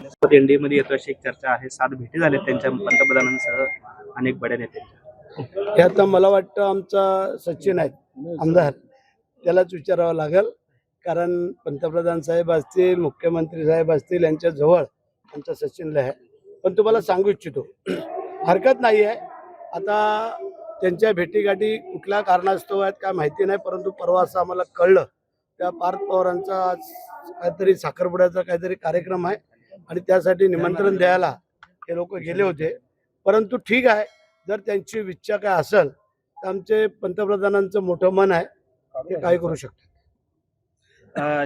झाल्या एनडीए मध्ये येतो अशी एक चर्चा आहे. 7 भेटी झाल्या त्यांच्या पंतप्रधानांसह अनेक बड्या नेत्यांच्या. हे आता मला वाटतं आमचा सचिन आहे आमदार, त्यालाच विचारावं लागेल. कारण पंतप्रधान साहेब असतील, मुख्यमंत्री साहेब असतील, यांच्या जवळ आमचा सचिनला आहे. पण तुम्हाला सांगू इच्छितो, हरकत नाही आहे. आता त्यांच्या भेटीगाठी कुठल्या कारणास्तव आहेत काय माहिती नाही, परंतु परवा असं आम्हाला कळलं त्या पार्थ पवारांचा काहीतरी साखरपुड्याचा काहीतरी कार्यक्रम आहे आणि त्यासाठी निमंत्रण द्यायला हे लोक गेले होते. परंतु ठीक आहे, जर त्यांची इच्छा काय असेल तर आमचे पंतप्रधानांचं मोठं मन आहे, ते काय करू शकतात.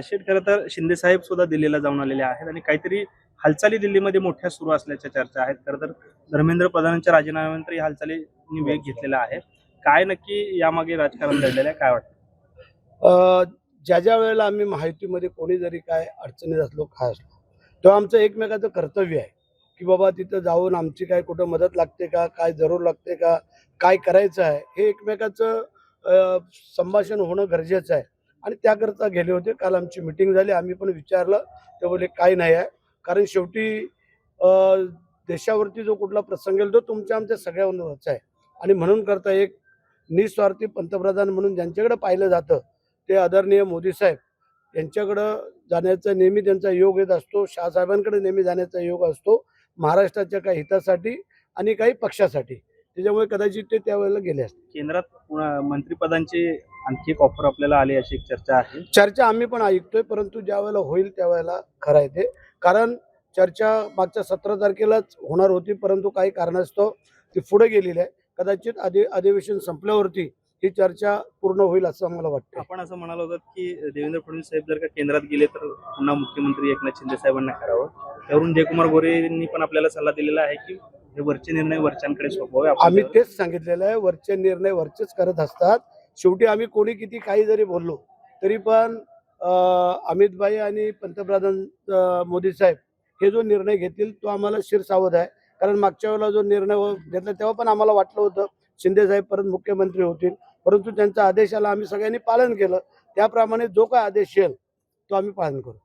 शेठ, खरं तर शिंदे साहेब सुद्धा दिल्लीला जाऊन आलेले आहेत आणि काहीतरी हालचाली दिल्लीमध्ये मोठ्या सुरू असल्याच्या चर्चा आहेत. खरं तर धर्मेंद्र प्रधानांच्या राजीनाम्यानंतर या हालचालींनी वेग घेतलेला आहे. काय नक्की यामागे राजकारण दडलेलं आहे, काय वाटतं? ज्या वेळेला आम्ही महायुतीमध्ये कोणी जरी काय अडचणीत असलो काय असलो, तेव्हा आमचं एकमेकाचं कर्तव्य आहे की बाबा तिथं जाऊन आमची काय कुठं मदत लागते का, काय जरूर लागते का, काय करायचं आहे, हे एकमेकाचं संभाषण होणं गरजेचं आहे. आणि त्याकरता गेले होते. काल आमची मिटिंग झाली, आम्ही पण विचारलं, ते बोलले काय नाही आहे. कारण शेवटी देशावरती जो कुठला प्रसंग येईल तो तुमच्या आमच्या सगळ्यांवरचा आहे. आणि म्हणून करता एक निस्वार्थी पंतप्रधान म्हणून ज्यांच्याकडे पाहिलं जातं ते आदरणीय मोदी साहेब यांच्याकडं जाण्याचा नेहमी त्यांचा योग येत असतो. शहासाहेबांकडे नेहमी जाण्याचा योग असतो, महाराष्ट्राच्या काही हितासाठी आणि काही पक्षासाठी. त्याच्यामुळे कदाचित ते त्यावेळेला गेले असते. केंद्रात मंत्रिपदांची आणखी एक ऑफर आपल्याला आली अशी एक चर्चा आहे. चर्चा आम्ही पण ऐकतोय, परंतु ज्या वेळेला होईल त्यावेळेला खरं आहे ते. कारण चर्चा मागच्या 17 तारखेलाच होणार होती, परंतु काही कारणास्तव ती पुढे गेलेली आहे. कदाचित अधिवेशन संपल्यावरती ही चर्चा पूर्ण होईल असं मला वाटतं. आपण असं म्हणालो होतं की देवेंद्र फडणवीस साहेब जर का केंद्रात गेले तर पुन्हा मुख्यमंत्री एकनाथ शिंदे साहेबांना करावं. त्यावरून जयकुमार गोरे यांनी पण आपल्याला सल्ला दिलेला आहे की हे वरचे निर्णय वरच्यांकडे सोपवावे. आम्ही तेच सांगितलेलं आहे, वरचे निर्णय वरचेच करत असतात. शेवटी आम्ही कोणी किती काही जरी बोललो तरी पण अमित भाई आणि पंतप्रधान मोदी साहेब हे जो निर्णय घेतील तो आम्हाला शिरसावध आहे. कारण मागच्या वेळेला जो निर्णय घेतला तेव्हा पण आम्हाला वाटलं होतं शिंदे साहेब परत मुख्यमंत्री होतील, परंतु त्यांच्या आदेशाला आम्ही सगळ्यांनी पालन केलं. त्याप्रमाणे जो काय आदेश येईल तो आम्ही पालन करू.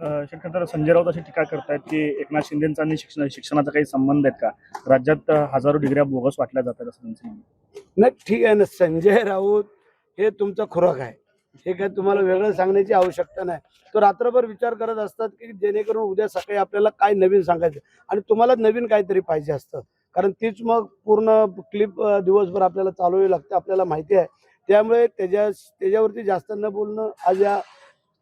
तर संजय राऊत अशी टीका करतायत की एकनाथ शिंदेचा आणि शिक्षणाचा काही संबंध आहेत का? राज्यात हजारो डिग्र्या बोगस वाटल्या जातात असं त्यांचं म्हणणं. नाही, ठीक आहे ना, संजय राऊत हे तुमचा खुराक आहे, हे काय तुम्हाला वेगळं सांगण्याची आवश्यकता नाही. तो रात्रभर विचार करत असतात की जेणेकरून उद्या सकाळी आपल्याला काय नवीन सांगायचं, आणि तुम्हाला नवीन काहीतरी पाहिजे असतं. कारण तीच मग पूर्ण क्लिप दिवसभर आपल्याला चालवावी लागते, आपल्याला माहिती आहे. त्यामुळे त्याच्यावरती जास्त न बोलणं. आज या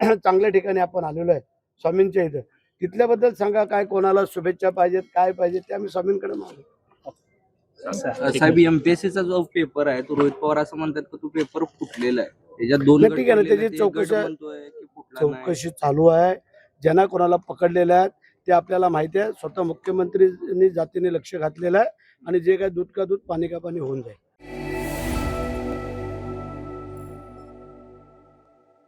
चांगल्या ठिकाणी आपण आलेलो आहे स्वामींच्या इथं, तिथल्याबद्दल सांगा, काय कोणाला शुभेच्छा पाहिजेत, काय पाहिजे ते आम्ही स्वामींकडे मागू. साहेब, एमपीएससीचा जो पेपर आहे तो रोहित पवार असं म्हणतात की तो पेपर फुटलेला आहे. त्याच्यात 2 ठीक आहे ना, त्याची चौकशी चालू आहे. ज्यांना कोणाला पकडलेल्या आहेत ते आपल्याला माहिती आहे. स्वतः मुख्यमंत्र्यांनी जातीने लक्ष घातलेलं आहे आणि जे काय दूध का दूध पाणी का पाणी होऊन जाईल.